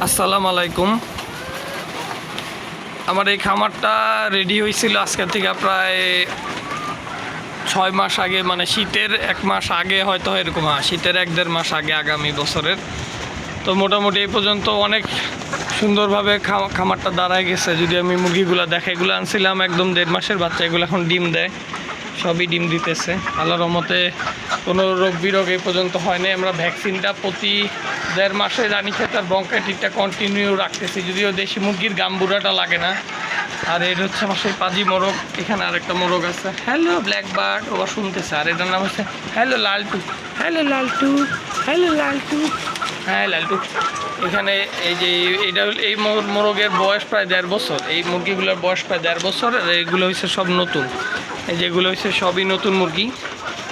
আসসালামু আলাইকুম। আমার এই খামারটা রেডি হয়েছিল আজকে থেকে প্রায় 6 মাস আগে, মানে শীতের 1 মাস আগে, হয়তো এরকম শীতের 1-1.5 মাস আগে, আগামী বছরের। তো মোটামুটি এই পর্যন্ত অনেক সুন্দরভাবে খামারটা দাঁড়ায় গেছে। যদি আমি মুরগিগুলো দেখে, এগুলো আনছিলাম একদম 1.5 মাসের বাচ্চা, এগুলো এখন ডিম দেয়, সবই ডিম দিতেছে। আল্লাহর রহমতে কোনো রোগ বিরোগ এই পর্যন্ত হয়নি। আমরা ভ্যাকসিনটা প্রতি 1.5 মাসে রানীক্ষেত আর ব্রঙ্কাইটিসটা কন্টিনিউ রাখতেছি, যদিও দেশি মুরগির গাম্বুরাটা লাগে না। আর এটা হচ্ছে আমার সেই পাজি মোরগ। এখানে আরেকটা মোরগ আছে, হ্যালো ব্ল্যাক বার্ড, ও শুনতেছে। আর এটার নাম হচ্ছে হ্যালো লালটু, হ্যালো লালটু, হ্যালো লালটু, হ্যাঁ লালটু। এখানে এই যে এই মোরগের বয়স প্রায় 1.5 বছর। এই মুরগিগুলোর বয়স প্রায় 1.5 বছর। আর এগুলো হচ্ছে সব নতুন, এই যেগুলো হচ্ছে সবই নতুন মুরগি।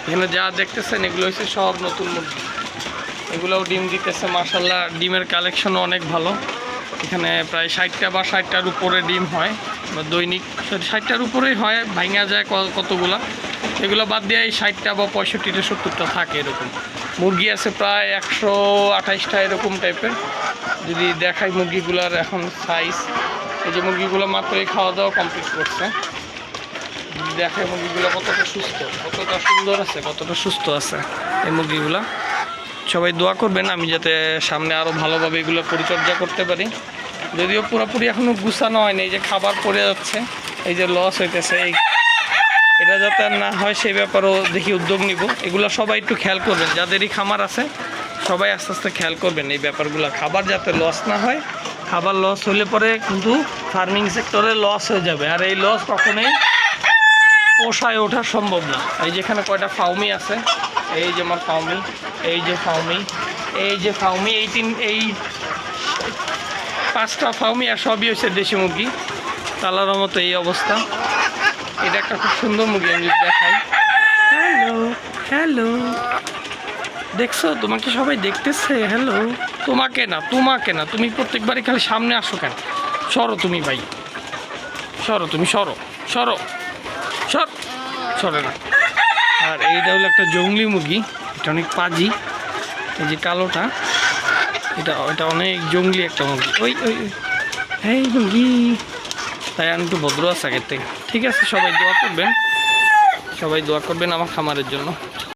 এখানে যা দেখতেছেন এগুলো হচ্ছে সব নতুন মুরগি। এগুলোও ডিম দিতেছে মাশাল্লাহ। ডিমের কালেকশনও অনেক ভালো। এখানে প্রায় 60টা বা 60টার উপরে ডিম হয়, দৈনিক 60টার উপরেই হয়, ভাঙা যায় কতগুলা। এগুলো বাদ দিয়ে এই 60টা বা 65টা 70টা থাকে এরকম। মুরগি আছে প্রায় 128টা এরকম টাইপের। যদি দেখাই মুরগিগুলার এখন সাইজ, এই যে মুরগিগুলো মাত্রই খাওয়া দাওয়া কমপ্লিট করছে। দেখে মুরগিগুলো কতটা সুস্থ, কতটা সুন্দর আছে, কতটা সুস্থ আছে এই মুরগিগুলা। সবাই দোয়া করবেন আমি যাতে সামনে আরও ভালোভাবে এগুলো পরিচর্যা করতে পারি। যদিও পুরোপুরি এখনও গুছানো হয়নি, এই যে খাবার পড়ে যাচ্ছে, এই যে লস হইতেছে, এটা যাতে না হয় সেই ব্যাপারেও দেখি উদ্যোগ নিব। এগুলো সবাই একটু খেয়াল করবেন, যাদেরই খামার আছে সবাই আস্তে আস্তে খেয়াল করবেন এই ব্যাপারগুলো। খাবার যাতে লস না হয়, খাবার লস হলে পরে কিন্তু ফার্মিং সেক্টরে লস হয়ে যাবে। আর এই লস কখনোই পোষায় ওঠা সম্ভব না। এই যেখানে কয়টা ফাউমি আছে, এই যে আমার ফাউমি, এই যে ফাউমি, এই যে ফাউমি, এই 5টা ফাউমি, আর সবই হচ্ছে দেশি মুরগি। তালার মতো এই অবস্থা। এটা একটা খুব সুন্দর মুরগি, আমি যদি দেখাই। হ্যালো হ্যালো, দেখছো? তোমাকে সবাই দেখতেছে। হ্যালো, তোমাকে না, তোমাকে না, তুমি প্রত্যেকবারই খালি সামনে আসো কেন? সরো তুমি ভাই, সরো তুমি, সরো সরো সর, সরে না। আর এইটা হলো একটা জংলি মুরগি, এটা অনেক পাজি। এই যে কালোটা, এটা অনেক জংলি একটা মুরগি। ওই ওই এই মুরগি, তাই আমি একটু ভদ্র আছে আগের থেকে। ঠিক আছে, সবাই দোয়া করবেন, সবাই দোয়া করবেন আমার খামারের জন্য।